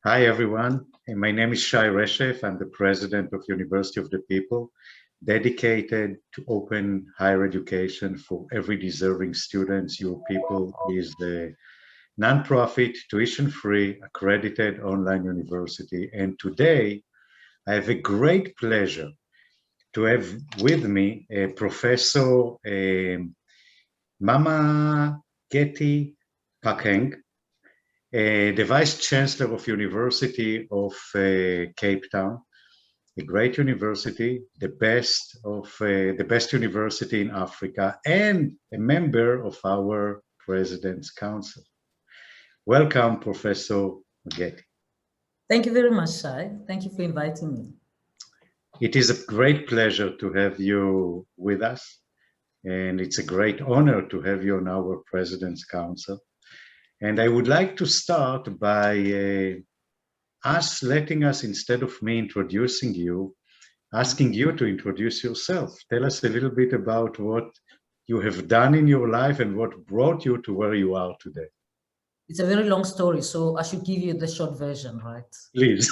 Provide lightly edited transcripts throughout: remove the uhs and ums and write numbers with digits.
Hi, everyone. My name is Shai Reshef. I'm the president of University of the People, dedicated to open higher education for every deserving student. UoPeople is the nonprofit, tuition-free, accredited online university. And today, I have a great pleasure to have with me Professor Mamokgethi Phakeng, the Vice-chancellor of University of Cape Town, a great university, the best university in Africa, and a member of our President's Council. Welcome, Professor Mamokgethi. Thank you very much, Shai. Thank you for inviting me. It is a great pleasure to have you with us, and it's a great honor to have you on our President's Council. And I would like to start by letting us, instead of me introducing you, asking you to introduce yourself. Tell us a little bit about what you have done in your life and what brought you to where you are today. It's a very long story, so I should give you the short version, right? Please.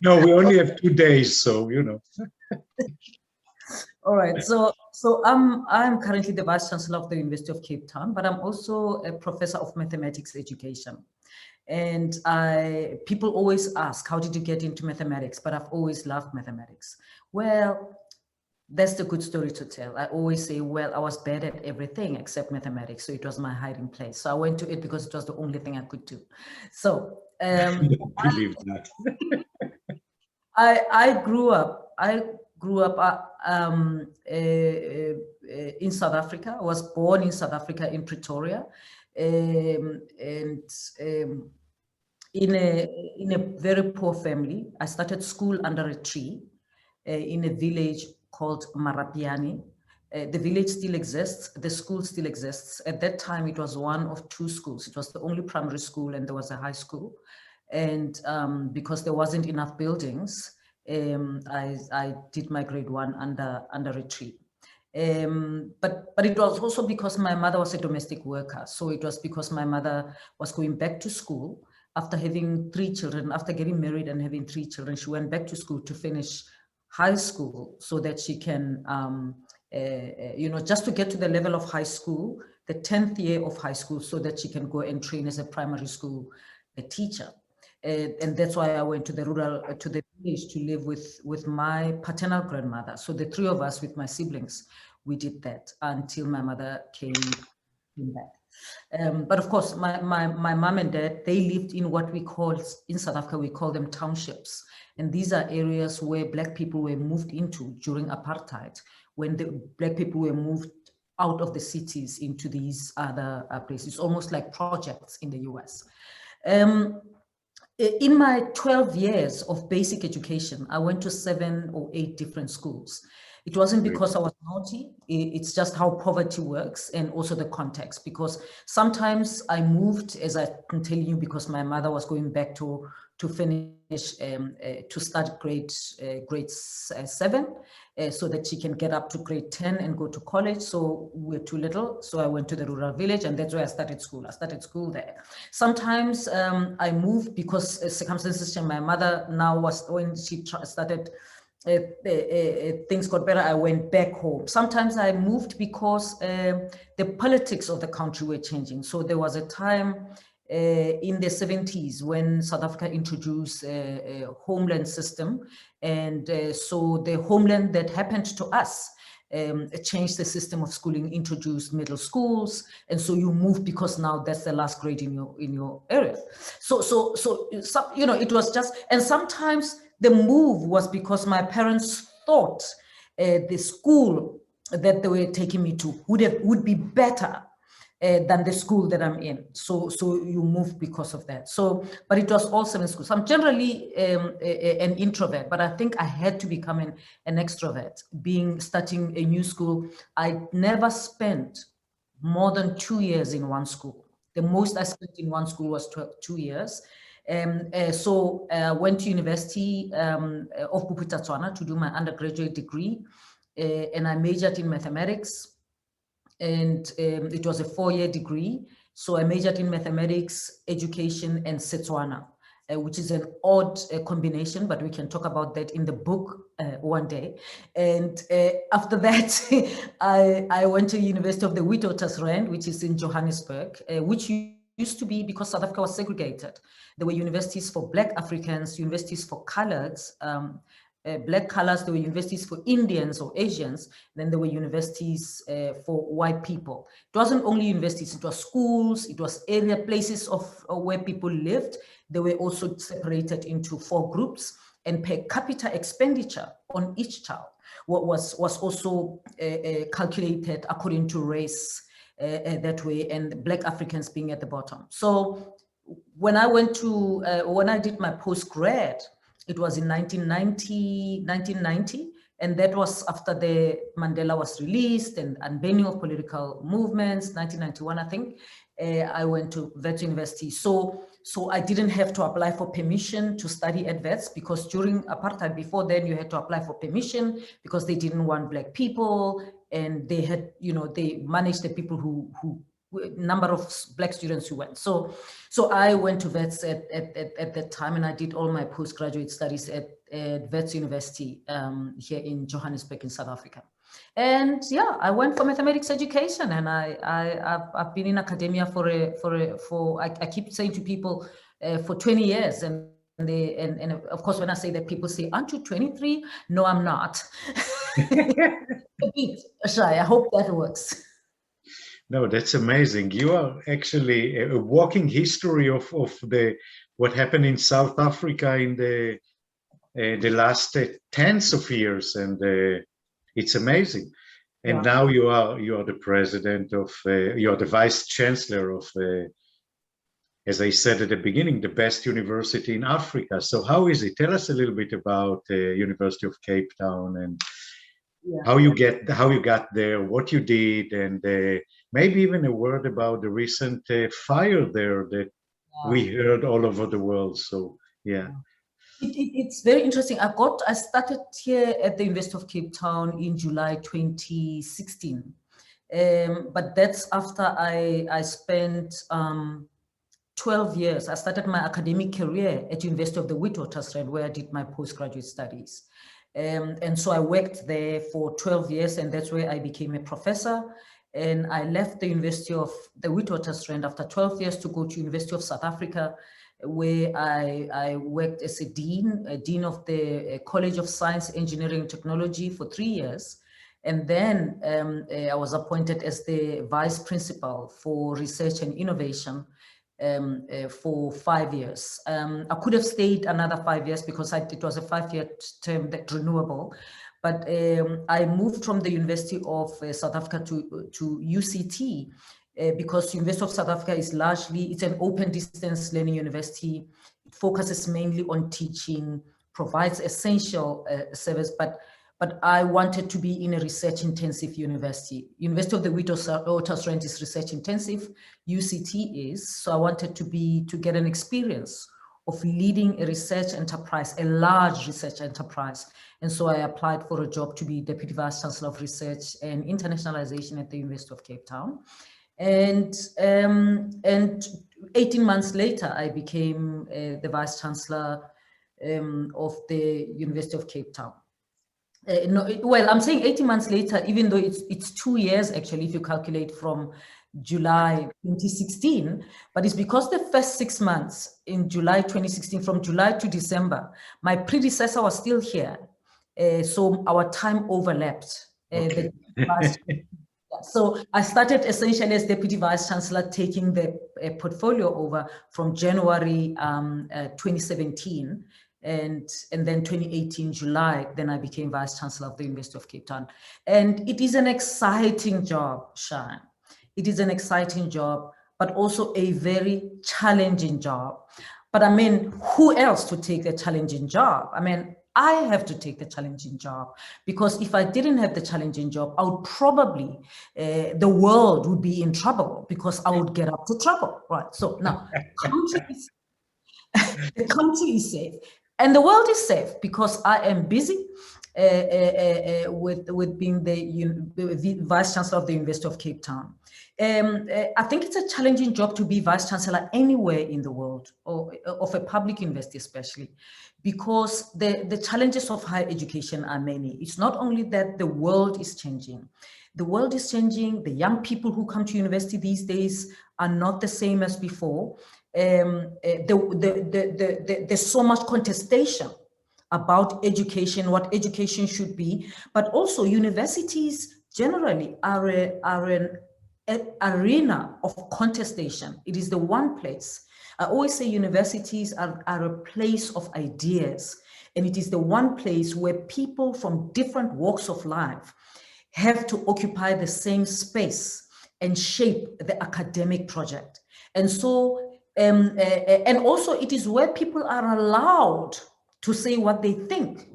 No, we only have 2 days, so you know. All right, so I'm currently the Vice-chancellor of the University of Cape Town, but I'm also a professor of mathematics education. And people always ask, how did you get into mathematics? But I've always loved mathematics. Well, that's the good story to tell. I always say, well, I was bad at everything except mathematics, so it was my hiding place. So I went to it because it was the only thing I could do. So I believe that. I grew up in South Africa. I was born in South Africa in Pretoria, and in a very poor family. I started school under a tree in a village called Marapiani. The village still exists. The school still exists. At that time, it was one of 2 schools. It was the only primary school, and there was a high school. And because there wasn't enough buildings, I did my grade 1 under a tree. But it was also because my mother was a domestic worker. So it was because my mother was going back to school after having 3 children, after getting married and having 3 children. She went back to school to finish high school so that she can, just to get to the level of high school, the 10th year of high school, so that she can go and train as a primary school teacher. And that's why I went to the village to live with my paternal grandmother. So the 3 of us with my siblings, we did that until my mother came back. But of course, my mom and dad, they lived in what we call, in South Africa, we call them townships. And these are areas where Black people were moved into during apartheid, when the Black people were moved out of the cities into these other places, almost like projects in the US. In my 12 years of basic education, I went to 7 or 8 different schools. It wasn't because I was naughty, it's just how poverty works, and also the context, because sometimes I moved, as I can tell you, because my mother was going back to finish, to start grade 7, so that she can get up to grade 10 and go to college. So we were too little, so I went to the rural village, and that's where I started school. I started school there. Sometimes I moved because circumstances changed. My mother now was, when she started, things got better, I went back home. Sometimes I moved because the politics of the country were changing. So there was a time in the 70s when South Africa introduced a homeland system. And so the homeland that happened to us changed the system of schooling, introduced middle schools. And so you move because now that's the last grade in your area. So it was just, and sometimes the move was because my parents thought the school that they were taking me to would be better than the school that I'm in. So you move because of that. So, but it was all 7 schools. I'm generally an introvert, but I think I had to become an extrovert. Starting a new school, I never spent more than 2 years in one school. The most I spent in one school was 2 years. So I went to University of Bophuthatswana to do my undergraduate degree, and I majored in mathematics. And it was a 4-year degree. So I majored in mathematics, education, and Setswana, which is an odd combination, but we can talk about that in the book one day. And after that, I went to University of the Witwatersrand, which is in Johannesburg, which used to be, because South Africa was segregated. There were universities for Black Africans, universities for coloreds, Black colors, there were universities for Indians or Asians, then there were universities for white people. It wasn't only universities, it was schools, it was area places of where people lived. They were also separated into 4 groups, and per capita expenditure on each child was also calculated according to race that way, and Black Africans being at the bottom. So when I went to, when I did my postgrad, it was in 1990, and that was after the Mandela was released and unbanning of political movements, 1991, I think. I went to Wits University. So I didn't have to apply for permission to study at Wits, because during apartheid, before then, you had to apply for permission because they didn't want Black people, and they had, they managed the people who number of Black students who went. So I went to Wits at that time, and I did all my postgraduate studies at Wits University here in Johannesburg in South Africa. And yeah, I went for mathematics education, and I've been in academia for I keep saying to people for 20 years. And of course, when I say that, people say, "Aren't you 23?" No, I'm not. A bit shy. I hope that works. No, that's amazing. You are actually a walking history of what happened in South Africa in the last tens of years, and it's amazing. And now you are the president of, you are the vice-chancellor of, as I said at the beginning, the best university in Africa. So how is it? Tell us a little bit about University of Cape Town, and how you got there, what you did, and maybe even a word about the recent fire there that we heard all over the world. So yeah. It's very interesting. I started here at the University of Cape Town in July 2016. But that's after I spent 12 years. I started my academic career at University of the Witwatersrand, where I did my postgraduate studies. And so I worked there for 12 years, and that's where I became a professor. And I left the University of the Witwatersrand after 12 years to go to University of South Africa, where I worked as a dean of the College of Science, Engineering and Technology for 3 years. And then I was appointed as the vice principal for research and innovation for 5 years. I could have stayed another 5 years because it was a 5-year term, that renewable. But I moved from the University of South Africa to UCT because University of South Africa is largely, it's an open distance learning university. It focuses mainly on teaching, provides essential service, but I wanted to be in a research-intensive university. University of the Witwatersrand is research-intensive, UCT is, so I wanted to get an experience of leading a research enterprise, a large research enterprise. And so I applied for a job to be Deputy Vice-Chancellor of Research and Internationalization at the University of Cape Town. And 18 months later, I became the Vice-Chancellor of the University of Cape Town. Well, I'm saying 18 months later, even though it's 2 years, actually, if you calculate from July 2016, but it's because the first 6 months in July 2016, from July to December, my predecessor was still here. So our time overlapped. Okay. So I started essentially as Deputy Vice Chancellor, taking the portfolio over from January 2017. And then 2018, July, then I became Vice Chancellor of the University of Cape Town. And it is an exciting job, Shai. It is an exciting job, but also a very challenging job. But I mean, who else to take the challenging job? I mean, I have to take the challenging job, because if I didn't have the challenging job, I would probably, the world would be in trouble because I would get up to trouble, right? So now, the country is safe. And the world is safe because I am busy, with being the Vice-chancellor of the University of Cape Town. I think it's a challenging job to be Vice-chancellor anywhere in the world, or of a public university especially, because the challenges of higher education are many. It's not only that the world is changing. The world is changing. The young people who come to university these days are not the same as before. There's so much contestation about education, what education should be, but also universities generally are an arena of contestation. It is the one place. I always say universities are a place of ideas, and it is the one place where people from different walks of life have to occupy the same space and shape the academic project. And so, and also it is where people are allowed to say what they think,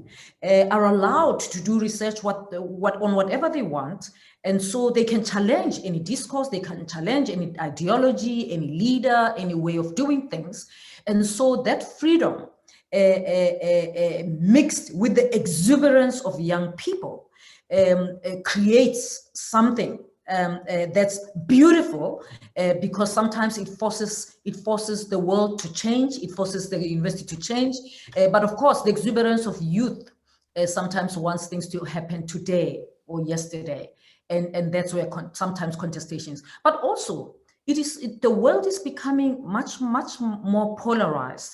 are allowed to do research on whatever they want. And so they can challenge any discourse, they can challenge any ideology, any leader, any way of doing things. And so that freedom mixed with the exuberance of young people creates something that's beautiful, because sometimes it forces the world to change, it forces the university to change. But of course, the exuberance of youth sometimes wants things to happen today or yesterday. And that's where sometimes contestations. But also, the world is becoming much, much more polarized.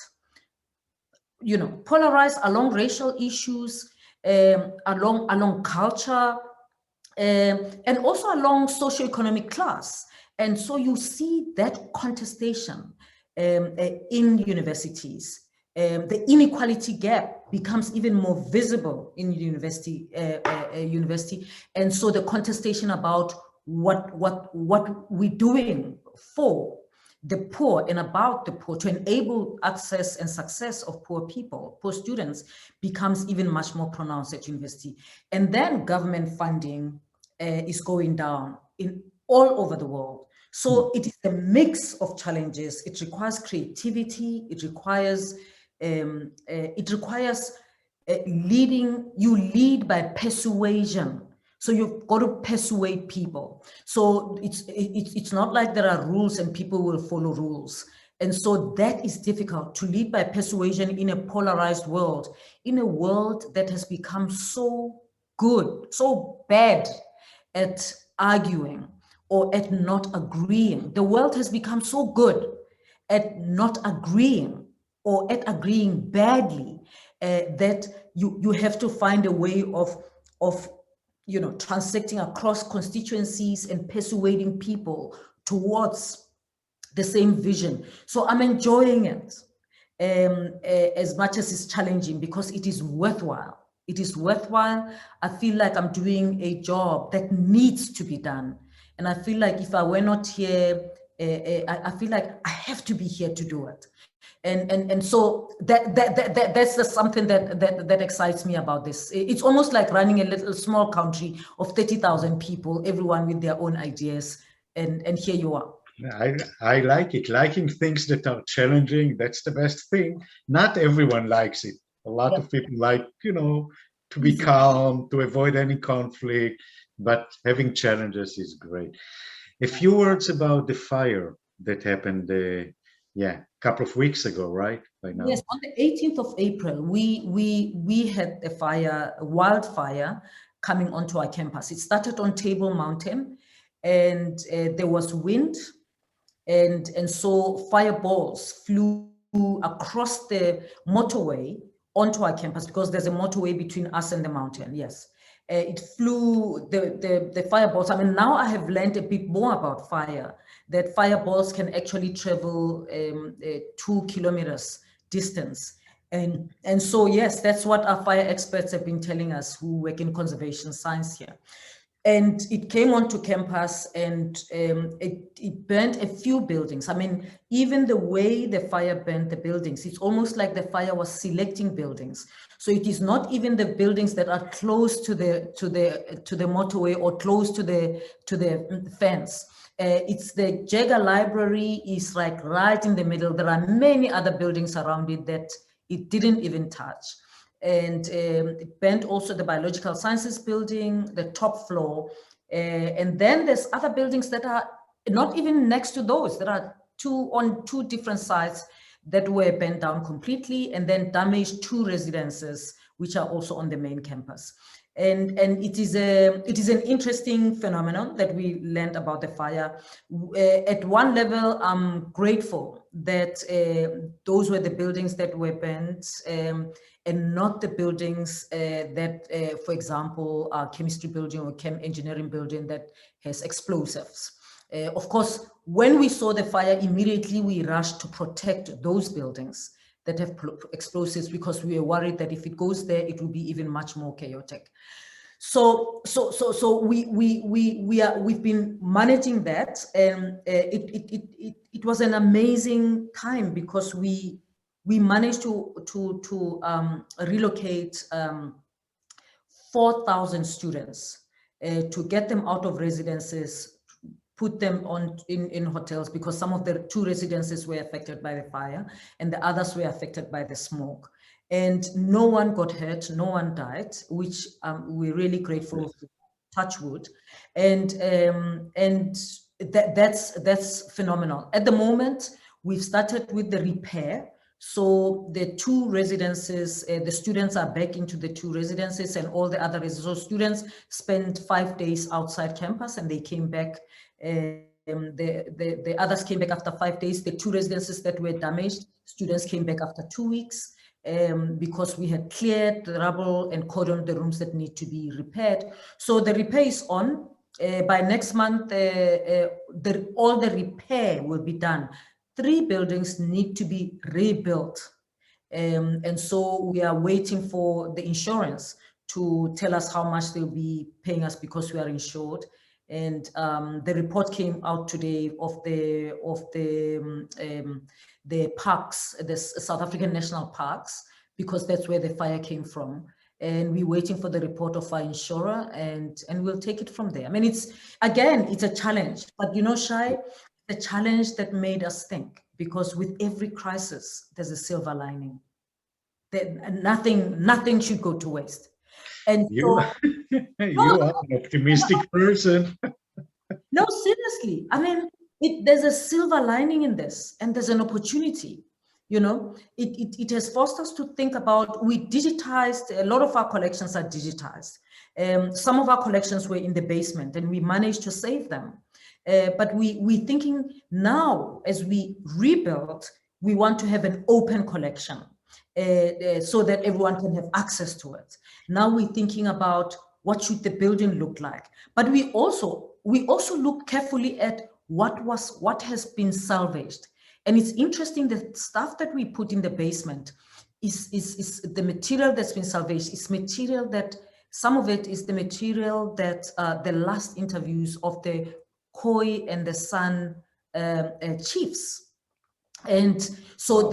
You know, polarized along racial issues, along culture, and also along socioeconomic class. And so you see that contestation in universities. The inequality gap becomes even more visible in university. And so the contestation about what we're doing for the poor and about the poor to enable access and success of poor people, poor students, becomes even much more pronounced at university. And then government funding is going down all over the world. So it is a mix of challenges. It requires creativity. It requires leading. You lead by persuasion. So you've got to persuade people. So it's not like there are rules and people will follow rules. And so that is difficult, to lead by persuasion in a polarized world, in a world that has become so good, so bad at arguing or at not agreeing. The world has become so good at not agreeing or at agreeing badly that you have to find a way of transecting across constituencies and persuading people towards the same vision. So I'm enjoying it as much as it's challenging, because it is worthwhile. It is worthwhile. I feel like I'm doing a job that needs to be done. And I feel like if I were not here, I feel like I have to be here to do it. And so that's just something that excites me about this. It's almost like running a little small country of 30,000 people, everyone with their own ideas, and here you are. I like it. Liking things that are challenging, that's the best thing. Not everyone likes it. A lot of people like, to be calm, to avoid any conflict, but having challenges is great. A few words about the fire that happened a couple of weeks ago, right? By now. Yes, on the 18th of April, we had a wildfire coming onto our campus. It started on Table Mountain, and there was wind, and so fireballs flew across the motorway onto our campus, because there's a motorway between us and the mountain. Yes. It flew the fireballs. I mean, now I have learned a bit more about fire, that fireballs can actually travel 2 kilometers distance. And so, yes, that's what our fire experts have been telling us who work in conservation science here. And it came onto campus, and it burned a few buildings. I mean, even the way the fire burned the buildings, it's almost like the fire was selecting buildings. So it is not even the buildings that are close to the motorway or close to the fence. It's the Jagger Library is like right in the middle. There are many other buildings around it that it didn't even touch. and it burnt also the biological sciences building, the top floor. And then there's other buildings that are not even next to those. There are on two different sites that were burnt down completely, and then damaged 2 residences, which are also on the main campus. And it is an interesting phenomenon that we learned about the fire. At one level, I'm grateful that those were the buildings that were burnt, and not the buildings that, for example, our chemistry building or chem engineering building that has explosives. Of course, when we saw the fire, immediately we rushed to protect those buildings that have explosives, because we were worried that if it goes there, it will be even much more chaotic. So we've been managing that, and it was an amazing time, because we managed to relocate 4,000 students to get them out of residences, put them in hotels, because some of the 2 residences were affected by the fire and the others were affected by the smoke. And no one got hurt, no one died, which we're really grateful for, touch wood. And that's phenomenal. At the moment, we've started with the repair. So the 2 residences, the students are back into the 2 residences, and all the other residences. So students spent 5 days outside campus, and they came back. The others came back after 5 days. The 2 residences that were damaged, students came back after 2 weeks, because we had cleared the rubble and cordoned the rooms that need to be repaired. So the repair is on. By next month, all the repair will be done. 3 buildings need to be rebuilt. And so we are waiting for the insurance to tell us how much they'll be paying us, because we are insured. And the report came out today of the parks, the South African national parks, because that's where the fire came from. And we're waiting for the report of our insurer, and we'll take it from there. I mean, it's a challenge, but you know, Shai, the challenge that made us think, because with every crisis, there's a silver lining. That nothing should go to waste. And you, you are an optimistic person. No, seriously. I mean, there's a silver lining in this, and there's an opportunity. You know, it has forced us to think about, we digitized, a lot of our collections are digitized. Some of our collections were in the basement, and we managed to save them. But we're thinking now, as we rebuild, we want to have an open collection so that everyone can have access to it. Now we're thinking about what should the building look like. But we also look carefully at what has been salvaged. And it's interesting, the stuff that we put in the basement is the material that's been salvaged. It's material that, some of it is the material that the last interviews of the Khoi and the San chiefs. And so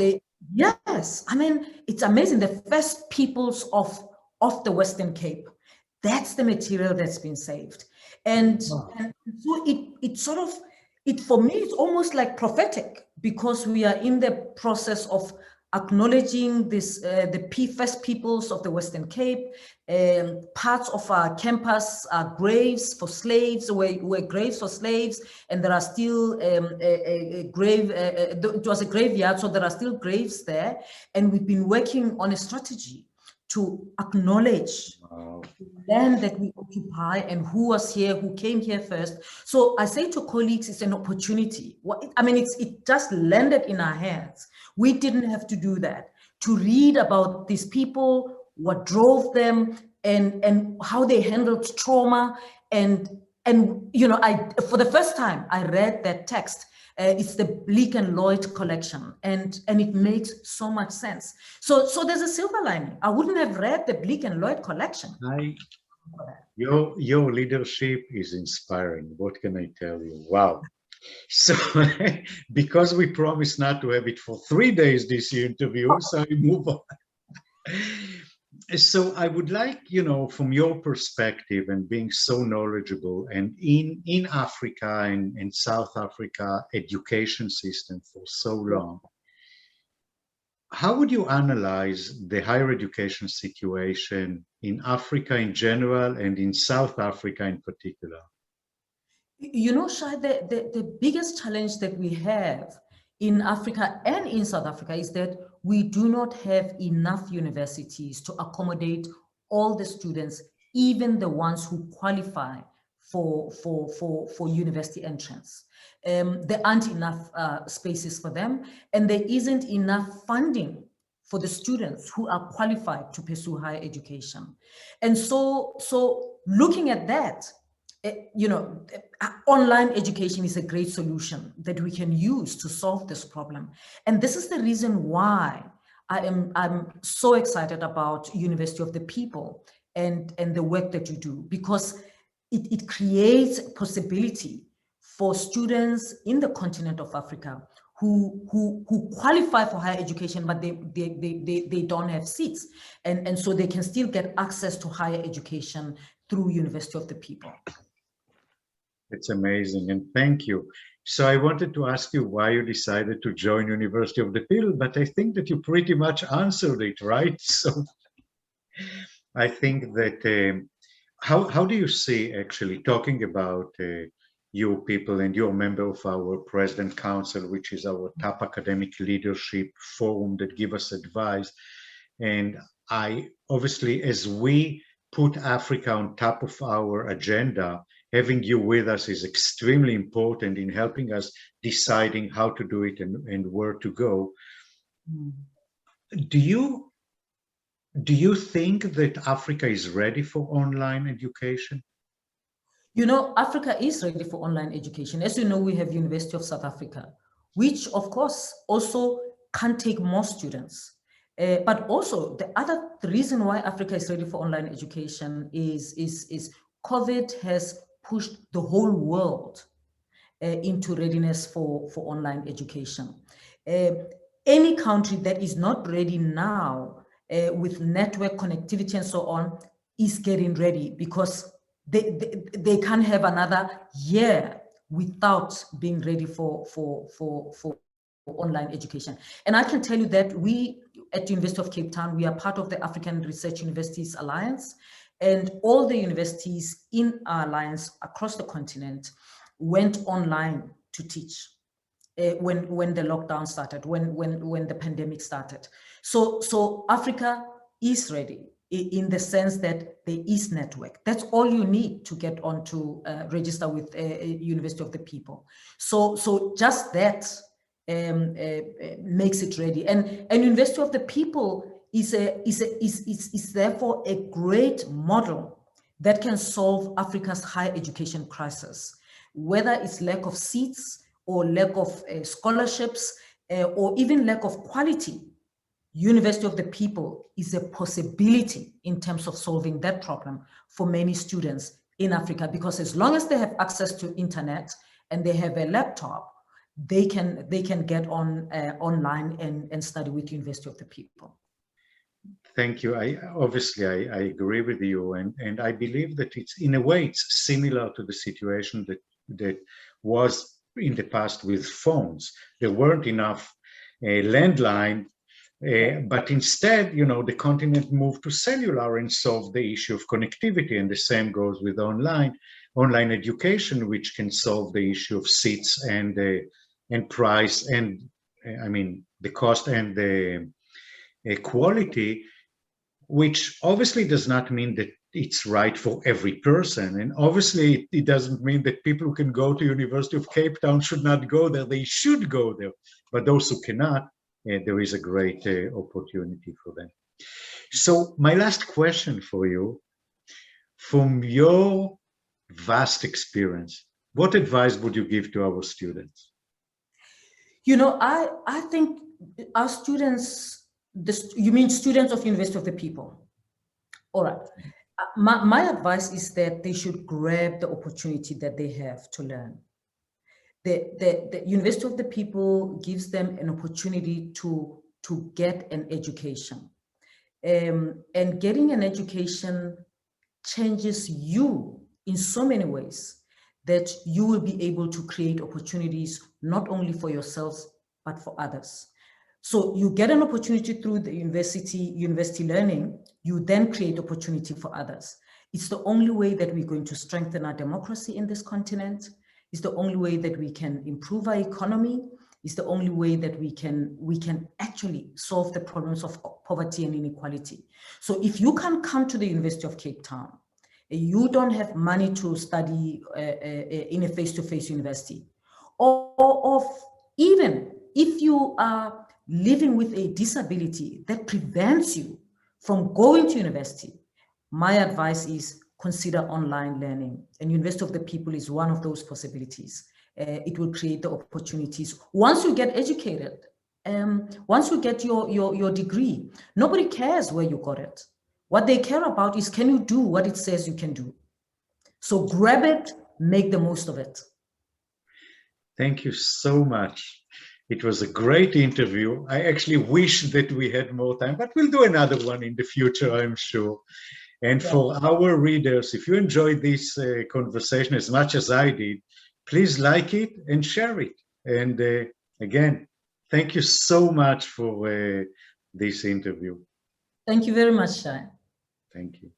yes, I mean, it's amazing. The first peoples of the Western Cape, that's the material that's been saved. And so it sort of, for me, it's almost like prophetic, because we are in the process of acknowledging this, the first peoples of the Western Cape. Parts of our campus are graves for slaves, were graves for slaves, and there are still it was a graveyard, so there are still graves there. And we've been working on a strategy to acknowledge the land that we occupy and who was here, who came here first. So I say to colleagues, it's an opportunity. I mean, it just landed in our hands. We didn't have to do that. To read about these people, what drove them, and how they handled trauma. And you know, for the first time, I read that text. It's the Bleak and Lloyd collection, and it makes so much sense. So there's a silver lining. I wouldn't have read the Bleak and Lloyd collection. Your leadership is inspiring. What can I tell you? Wow. So because we promised not to have it for 3 days, this interview, so I move on. So I would like, you know, from your perspective and being so knowledgeable, and in Africa and in South Africa education system for so long, how would you analyze the higher education situation in Africa in general and in South Africa in particular? You know, Shai, the biggest challenge that we have in Africa and in South Africa is that we do not have enough universities to accommodate all the students, even the ones who qualify for university entrance. There aren't enough spaces for them, and there isn't enough funding for the students who are qualified to pursue higher education. And so looking at that, you know, online education is a great solution that we can use to solve this problem. And this is the reason why I'm so excited about University of the People and the work that you do, because it creates possibility for students in the continent of Africa who qualify for higher education, but they don't have seats. And so they can still get access to higher education through University of the People. It's amazing, and thank you. So I wanted to ask you why you decided to join University of the People, but I think that you pretty much answered it, right? So I think that how do you see, actually, talking about UoPeople, and you're a member of our President Council, which is our top academic leadership forum that give us advice. And I obviously, as we put Africa on top of our agenda, having you with us is extremely important in helping us deciding how to do it and where to go. Do you think that Africa is ready for online education? You know, Africa is ready for online education. As you know, we have University of South Africa, which of course also can take more students. But also the reason why Africa is ready for online education is COVID has pushed the whole world into readiness for online education. Any country that is not ready now with network connectivity and so on is getting ready, because they can't have another year without being ready for online education. And I can tell you that we at the University of Cape Town, we are part of the African Research Universities Alliance, and all the universities in our alliance across the continent went online to teach when the lockdown started, when the pandemic started. So Africa is ready in the sense that there is network. That's all you need to get on to register with University of the People. So just that makes it ready. And University of the People is therefore a great model that can solve Africa's higher education crisis, whether it's lack of seats or lack of scholarships or even lack of quality. University of the People is a possibility in terms of solving that problem for many students in Africa, because as long as they have access to internet and they have a laptop, they can get on online and study with University of the People. Thank you. I agree with you, and I believe that it's, in a way, it's similar to the situation that was in the past with phones. There weren't enough landline. But instead, you know, the continent moved to cellular and solved the issue of connectivity. And the same goes with online education, which can solve the issue of seats and price, and I mean the cost and the quality, which obviously does not mean that it's right for every person. And obviously it doesn't mean that people who can go to University of Cape Town should not go there. They should go there. But those who cannot, there is a great opportunity for them. So my last question for you, from your vast experience, what advice would you give to our students? You know, I think our students, you mean students of University of the People? All right. My advice is that they should grab the opportunity that they have to learn. The University of the People gives them an opportunity to get an education. And getting an education changes you in so many ways that you will be able to create opportunities not only for yourselves, but for others. So you get an opportunity through the university learning, you then create opportunity for others. It's the only way that we're going to strengthen our democracy in this continent. It's the only way that we can improve our economy. It's the only way that we can actually solve the problems of poverty and inequality. So if you can come to the University of Cape Town, you don't have money to study in a face-to-face university, or even if you are living with a disability that prevents you from going to university, my advice is consider online learning, and University of the People is one of those possibilities. It will create the opportunities. Once you get educated, once you get your degree, nobody cares where you got it. What they care about is, can you do what it says you can do? So grab it, make the most of it. Thank you so much. It was a great interview. I actually wish that we had more time, but we'll do another one in the future, I'm sure. And for our readers, if you enjoyed this conversation as much as I did, please like it and share it. And again, thank you so much for this interview. Thank you very much, Shai. Thank you.